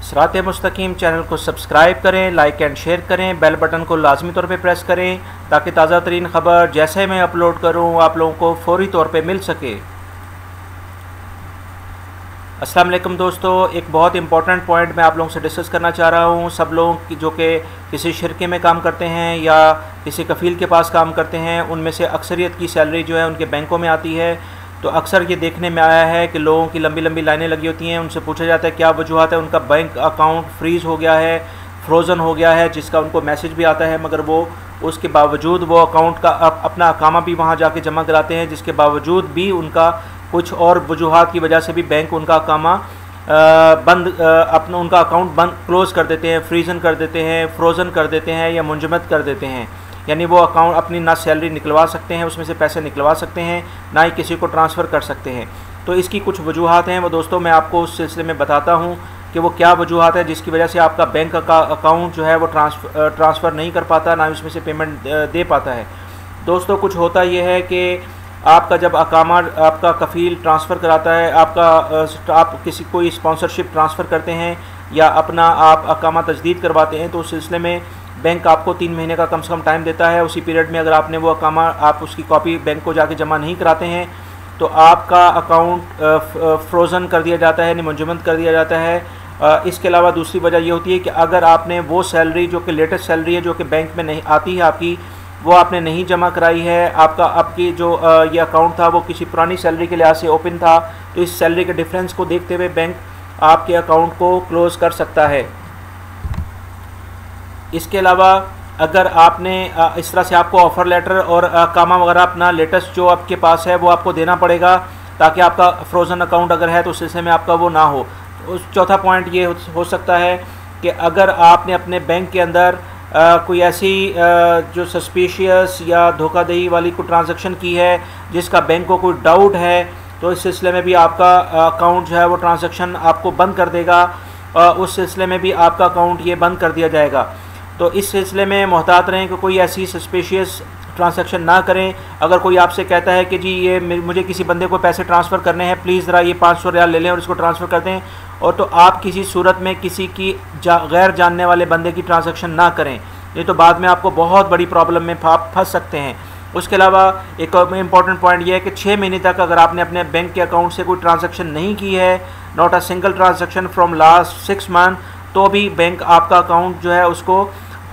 सिरात मुस्तकीम चैनल को सब्सक्राइब करें, लाइक एंड शेयर करें, बेल बटन को लाजमी तौर पे प्रेस करें ताकि ताज़ा तरीन ख़बर जैसे मैं अपलोड करूं आप लोगों को फौरी तौर पे मिल सके। अस्सलाम वालेकुम दोस्तों, एक बहुत इंपॉर्टेंट पॉइंट मैं आप लोगों से डिस्कस करना चाह रहा हूं। सब लोग जो कि किसी शिरके में काम करते हैं या किसी कफ़ील के पास काम करते हैं, उनमें से अक्सरियत की सैलरी जो है उनके बैंकों में आती है। तो अक्सर ये देखने में आया है कि लोगों की लंबी लंबी लाइनें लगी होती हैं। उनसे पूछा जाता है क्या वजूहत है, उनका बैंक अकाउंट फ्रीज़ हो गया है, फ्रोज़न हो गया है, जिसका उनको मैसेज भी आता है, मगर वो उसके बावजूद वो अकाउंट का अपना अकामा भी वहाँ जाके जमा कराते हैं, जिसके बावजूद भी उनका कुछ और वजूहत की वजह से भी बैंक उनका अकामा उनका अकाउंट बंद क्लोज़ कर देते हैं, फ्रीज़न कर देते हैं, फ्रोज़न कर देते हैं या मुंजमद कर देते हैं। यानी वो अकाउंट अपनी ना सैलरी निकलवा सकते हैं, उसमें से पैसे निकलवा सकते हैं, ना ही किसी को ट्रांसफ़र कर सकते हैं। तो इसकी कुछ वजूहत हैं, वो दोस्तों मैं आपको उस सिलसिले में बताता हूँ कि वो क्या वजूहत है जिसकी वजह से आपका बैंक का अकाउंट जो है वो ट्रांसफ़र नहीं कर पाता, ना उसमें से पेमेंट दे पाता है। दोस्तों कुछ होता यह है कि आपका जब अकामा आपका कफ़ील ट्रांसफ़र कराता है, आप किसी कोई स्पॉन्सरशिप ट्रांसफ़र करते हैं या अपना आप अकामा तजदीद करवाते हैं, तो उस सिलसिले में बैंक आपको 3 महीने का कम से कम टाइम देता है। उसी पीरियड में अगर आपने वो अकामा आप उसकी कॉपी बैंक को जाके जमा नहीं कराते हैं तो आपका अकाउंट फ्रोज़न कर दिया जाता है, मुंजमद कर दिया जाता है। इसके अलावा दूसरी वजह ये होती है कि अगर आपने वो सैलरी जो कि लेटेस्ट सैलरी है, जो कि बैंक में नहीं आती है आपकी, वो आपने नहीं जमा कराई है, आपकी जो ये अकाउंट था वो किसी पुरानी सैलरी के लिहाज से ओपन था, तो इस सैलरी के डिफरेंस को देखते हुए बैंक आपके अकाउंट को क्लोज़ कर सकता है। इसके अलावा अगर आपने इस तरह से आपको ऑफ़र लेटर और अकामा वगैरह अपना लेटेस्ट जो आपके पास है वो आपको देना पड़ेगा ताकि आपका फ्रोज़न अकाउंट अगर है तो उस सिलसिले में आपका वो ना हो। उस चौथा पॉइंट ये हो सकता है कि अगर आपने अपने बैंक के अंदर कोई ऐसी जो सस्पिशियस या धोखाधड़ी वाली कोई ट्रांजैक्शन की है जिसका बैंक को कोई डाउट है, तो इस सिलसिले में भी आपका अकाउंट जो है वो ट्रांजैक्शन आपको बंद कर देगा, उस सिलसिले में भी आपका अकाउंट ये बंद कर दिया जाएगा। तो इस सिलसिले में मोहतात रहें कि कोई ऐसी सस्पिशियस ट्रांजैक्शन ना करें। अगर कोई आपसे कहता है कि जी ये मुझे किसी बंदे को पैसे ट्रांसफ़र करने हैं, प्लीज़ ज़रा ये 500 रियाल ले लें और इसको ट्रांसफ़र कर दें, और तो आप किसी सूरत में किसी की गैर जानने वाले बंदे की ट्रांजैक्शन ना करें, ये तो बाद में आपको बहुत बड़ी प्रॉब्लम में फंस सकते हैं। उसके अलावा एक इम्पॉर्टेंट पॉइंट ये है कि 6 महीने तक अगर आपने अपने बैंक के अकाउंट से कोई ट्रांजैक्शन नहीं की है, not a single transaction from last 6 month, तो भी बैंक आपका अकाउंट जो है उसको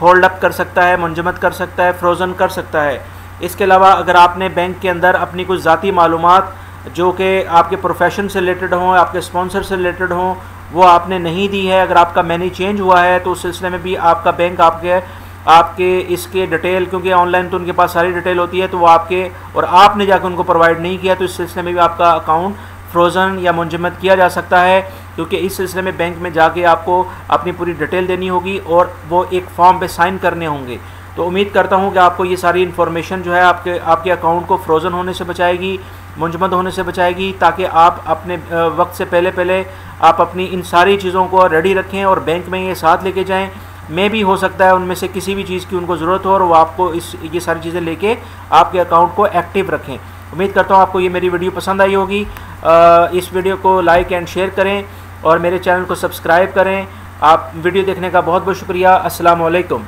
होल्ड अप कर सकता है, मुंजमद कर सकता है, फ्रोज़न कर सकता है। इसके अलावा अगर आपने बैंक के अंदर अपनी कुछ ज़ाती मालूमात जो कि आपके प्रोफेशन से रिलेटेड हों, आपके स्पॉन्सर से रिलेटेड हों, वो आपने नहीं दी है, अगर आपका मैनी चेंज हुआ है, तो उस सिलसिले में भी आपका बैंक आपके इसके डिटेल, क्योंकि ऑनलाइन तो उनके पास सारी डिटेल होती है, तो वो आपने जाकर उनको प्रोवाइड नहीं किया, तो इस सिलसिले में भी आपका अकाउंट फ्रोज़न या मुंजमद किया जा सकता है, क्योंकि इस सिलसिले में बैंक में जाके आपको अपनी पूरी डिटेल देनी होगी और वो एक फॉर्म पे साइन करने होंगे। तो उम्मीद करता हूँ कि आपको ये सारी इन्फॉर्मेशन जो है आपके अकाउंट को फ्रोज़न होने से बचाएगी, मुंजमद होने से बचाएगी, ताकि आप अपने वक्त से पहले आप अपनी इन सारी चीज़ों को रेडी रखें और बैंक में ये साथ लेके जाएँ। में भी हो सकता है उनमें से किसी भी चीज़ की उनको ज़रूरत हो और वो आपको ये सारी चीज़ें लेके आपके अकाउंट को एक्टिव रखें। उम्मीद करता हूँ आपको ये मेरी वीडियो पसंद आई होगी। इस वीडियो को लाइक एंड शेयर करें और मेरे चैनल को सब्सक्राइब करें। आप वीडियो देखने का बहुत बहुत शुक्रिया। अस्सलाम वालेकुम।